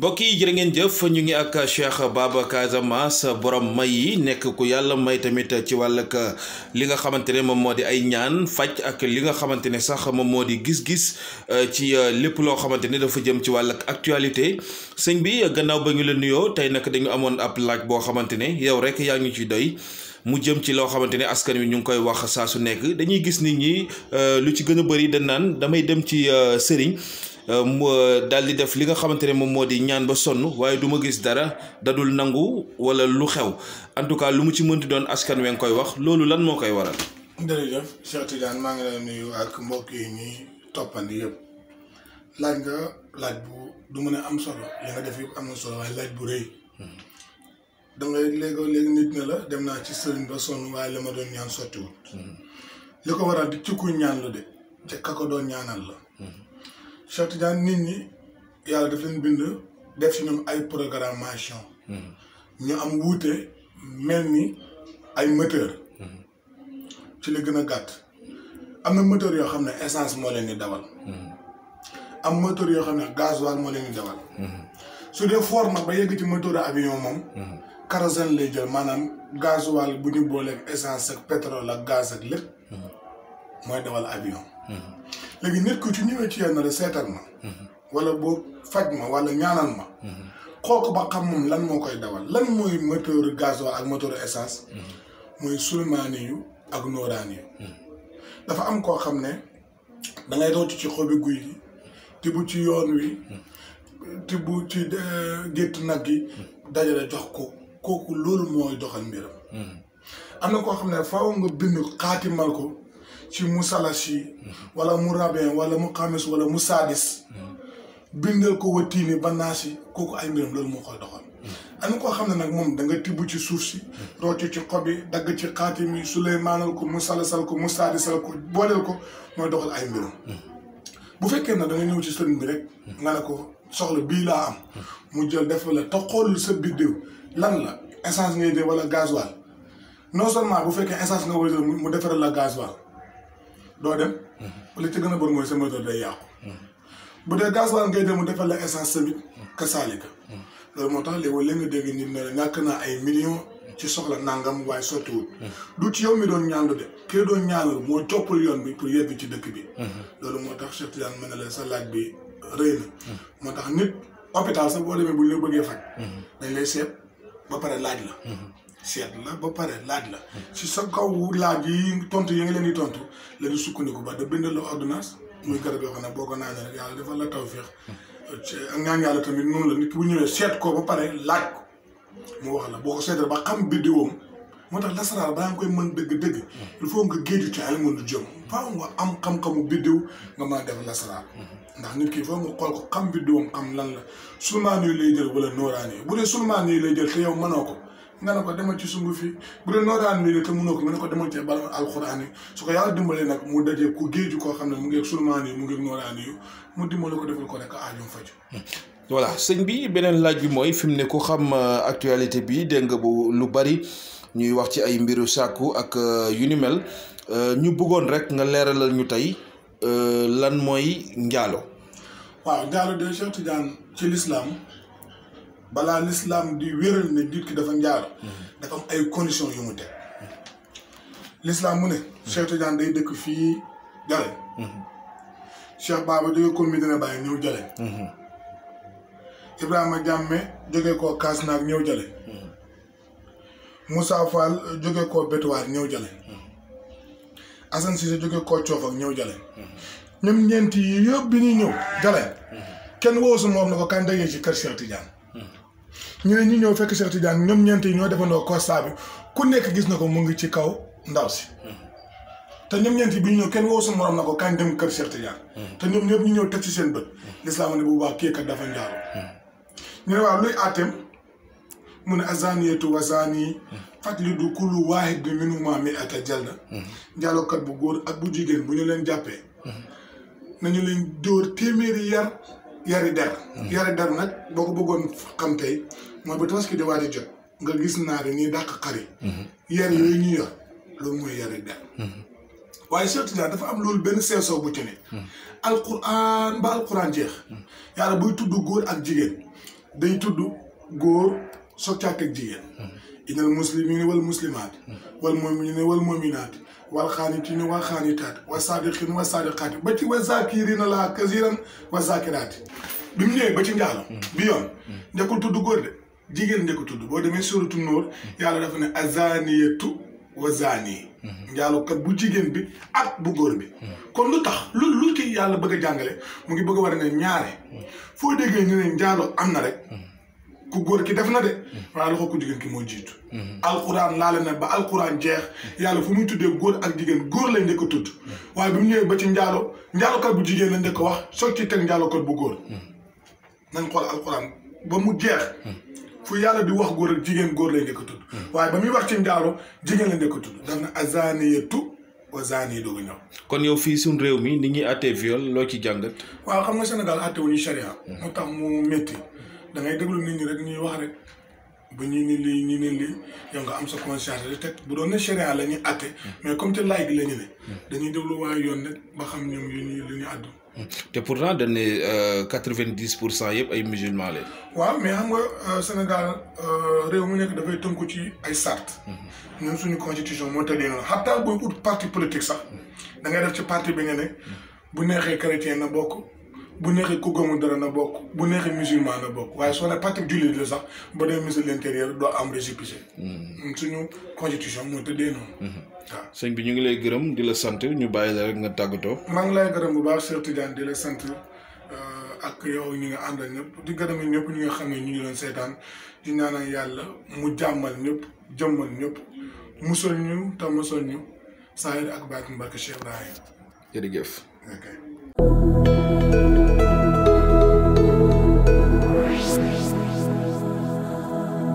mbokk yi jërë ngeen jëf ñu ngi ak Cheikh Baba Casamance borom may yi nekk ku yàlla may tamit ci wàllug li nga xamante ne moom moo di ay ñaan faj ak li nga xamante ne sax moom moo di gis-gis ci lépp loo xamante ne dafa jëm ci wàllug actualité sëñ bi gannaaw ba ñu la nuyoo tey nag dañu amoon ab laaj boo xamante ne yow rek yaa ngi ci doy mu jëm ci loo xamante ne askan wi ñu ngi koy wax saa su nekk dañuy gis nit ñi lu ci gën a bëri dañ naan damay dem ci sëriñ. mu daal di def li nga xamante ne moom moo di ñaan ba sonn waaye du ma gis dara dadul nangu wala lu xew en tout cas lu mu ci mënti doon askan wi nga koy wax loolu lan moo koy waral. jërëjëf Cheikh Tidiane maa ngi lay nuyu ak mbokk yi ñuy toppandi yëpp laaj nga laaj bu du mën a am solo li nga def yëpp am na solo waaye laaj bu rëy da ngay léegi nit ne la dem naa ci sëriñ ba sonn waaye la ma doon ñaan sottiwul li ko waral di ci ku ñaan la de te ka ko doon ñaanal la. Cheikh Tidiane nit ñi yàlla daf leen bind def ci ñoom ay programmation ñu am wuute mel ni ay moteur ci li gën a gàtt am na moteur yoo xam ne essence moo leen di dawal am moteur yoo xam ne gasoil moo leen di dawal su dee fort nag ba yegg ci moteur avion moom kérosène lay jël maanaam gasoil bu ñu booleeg essence ak pétrole ak gaz ak lépp mooy dawal avion léegi nit ku ci ñëwee ci yenn la seetal ma wala boo faj ma wala ñaanal ma xool ko ba xam moom lan moo koy dawal lan mooy moteur gasoil ak moteur essence mooy sulmaani yu ak nooraani yu dafa am koo xam ne dangay rooti ci xobi guy gi tibb ci yoon wi tibb ci gétt nag gi dajale jox ko kooku loolu mooy doxal mbiram am na koo xam ne faaw nga bind xaatimal ko ci musalasi wala mu rabin wala mu xamis wala mu saadis bindal ko watiini ba naasi kooku ay mbiram loolu moo koy doxal am na koo xam ne nag moom da nga tibb ci suuf si rooti ci xob yi dagg ci xaatim yi suleymaanal ko mu salasal ko mu saadisal ko booleel ko mooy doxal ay mbiram bu fekkee na da nga ñëw ci sëriñ bi rek nga ne ko soxla bii laa am mu jël def la te xoolul sa biddéew lan la essence ngay jël wala gasoil non seulement bu fekkee essence nga war a jël mu defaral la gasoil doo dem li ci gën a bon mooy sa moteur day yàqu bu dee gasoil ngay dem mu defal la essence tamit ka saalika loolu moo tax léegi nga dégg nit ne la ñàkk naa ay millions ci soxla nangam waaye sottiwul du ci yow mi doon ñaandu de kii doon ñaanal moo toppal yoon bi pour yegg ci dëkk bi loolu moo tax Cheikh Tidiane mën na la sa laaj bi rëy na moo tax nit hôpital sax boo demee bu ñu la bëggee faj dañ lay seet ba pare laaj la seet la ba pare laaj la si sa kaw laaj yi tontu yi nga leen di tontu la ñu sukkandiku ba da bindal la ordonnance muy garab yoo xam ne boo ko naanee rek yàlla defal la tawfeex ak ñaan yàlla tamit noonu la nit ki bu ñëwee seet ko ba pare laaj ko mu wax la boo ko seetee ba xam biddiwoom moo tax lasaraar balaa nga koy mën dëgg-dëgg il faut nga géeju ci ilmu nujum faaw nga am xam-xamu biddiw nga mën a def lasaraar ndax nit ki foo nga xool ko xam biddiwoom xam lan la sulmaan yi lay jël wala nooraani yi bu dee sulmaan yi lay jël te yow mënoo ko nga ne ko demal ci sungu fi bu dee nooraan bi te mënoo ko nga ne ko demal ci bala alxuraan yi su ko yàlla dimbalee nag mu dajee ku géeju koo xam ne mu ngi sulmaan yi mu ngi nooraan yi mu dimbale ko defal ko rek aajum faju voilà sëñ bi beneen laaj bi mooy fi mu ne ku xam actualité bi dégg nga bu lu bari ñuy wax ci ay mbiru sàkku ak yu ni mel ñu bëggoon rek nga leeralal ñu tey lan mooy njaalo. waaw njaalo de Cheikh Tidiane ci lislaam balaa l'islam di wéral ne nit ki dafa njaalo dafa am ay conditions yu mu teg l'islam mu ne Cheikh Tidiane day dëkk fii Jale Cheikh Baba jóge ko Medina Baye ñëw Jale Ibrahima Jàmme jóge koo Kasnaak ñëw Jale Moussa Fall jóge koo Betuwaar ñëw Jale Assane Cissé jóge koo Coofak ñëw Jale ñoom ñeenti yi yëpp bi ñuy ñëw Jale kenn woosu moom na ko kañ dajee ci kër Cheikh Tidiane ñu ne ñu ñëw fekk Cheikh Tidiane ñoom ñeent yi ñoo defandoo constat bi ku nekk gis na ko mu ngi ci kaw ndaw si te ñoom ñeent yi bi ñu ñëw kenn woo sa morom na ko kañ dem kër Cheikh Tidiane te ñoom ñëpp ñu ñëw teg ci seen bët lislaam ne bu baax kii kat dafa njaalo ñu ne waaw luy àtteem mu ne azaniyatu wa zani fajlidu kullu waahid minhumaa mi'ata jalda njaalokat bu góor ak bu jigéen bu ñu leen jàppee nañu leen dóor téeméeri yari der nag boo ko bëggoon xam tey mooy ba tabaski di waaj a jot nga gis naar yi ñuy dàq xari yar yooyu ñu yor loolu mooy yari der waaye Cheikh Tidiane dafa am loolu benn seesoo bu ci ne alquran ba alquran jeex yàlla buy tudd góor ak jigéen day tudd góor soog caa teg jigéen innal muslimina wal muslimaat wal muminina wal muminaat wal xaanitina wal xaanitaat wa saadiqina wa saadiqaati ba ci wa zakirina laa kasiran wa zakiraati bi mu ñëwee ba ci njaalo bi yoon njëkkul tudd góor de jigéen njëkk tudd boo demee suratu Nuur yàlla dafa ne azaniyatu wa zani njaalokat bu jigéen bi ak bu góor bi kon lu tax lu ci yàlla bëgg a jàngale mu ngi bëgg a war ne ñaare foo déggee ñu ne njaalo am na rek ku góor ki def na de waaye loxo ku jigéen ki moo jiitu alquran laale na ba alquran jeex yàlla fu muy tuddee góor ak jigéen góor lañ njëkk a tudd waaye bi mu ñëwee ba ci njaalokat bu jigéen lañ njëkk a wax soog ci teg njaalokat bu góor nañ xool alquran ba mu jeex fu yàlla di wax góor ak jigéen góor lay njëkk a tudd waaye ba muy wax ci njaalo jigéen la njëkk a tudd daf na azaniyatu wa zani dooga ñëw kon yow fii suñ réew mi ni ñuy àttee viol loo ci jàngat waaw xam nga Sénégal àtte wu ñu charia moo tax mu métti da ngay déglu nit ñi rek ñuy wax rek ba ñii ni lii ñii ni lii yow nga am sa conscience de teg bu doon ne charia la ñuy àtte mais comme te laaj la ñu ne dañuy déglu waaye yoon rek ba xam ñoom lu ñu àddu te pourtant dañ ne 90% yëpp ay musulmans lañ. waaw mais xam nga Sénégal réew mu nekk dafay tënku ci ay sart ñun suñu constitution moo tëddee noonu xataa booy ut parti politique sax da ngay def ci parti bi nga ne bu neexee chrétien na bokk bu neexee ku gëmul dara na bokk bu neexee musulman na bokk waaye soo ne parti jullit la sax ba dee ministre de l'intérieur doo am récépissé. suñu constitution moo tëddee noonu. waaw sëñ bi ñu ngi lay gërëm di la sant ñu bàyyi la rek nga tàggatoo. maa ngi lay gërëm bu baax Cheikh Tidiane di la sant ak yow ñi nga àndal ñëpp di gërëm ñëpp ñi nga xam ne ñu ngi doon seetaan di ñaanal yàlla mu jàmmal ñëpp jëmmal ñëpp musal ñu te musal ñu saa ak baatin barke Cheikh Ibrahim. jërëjëf. ok.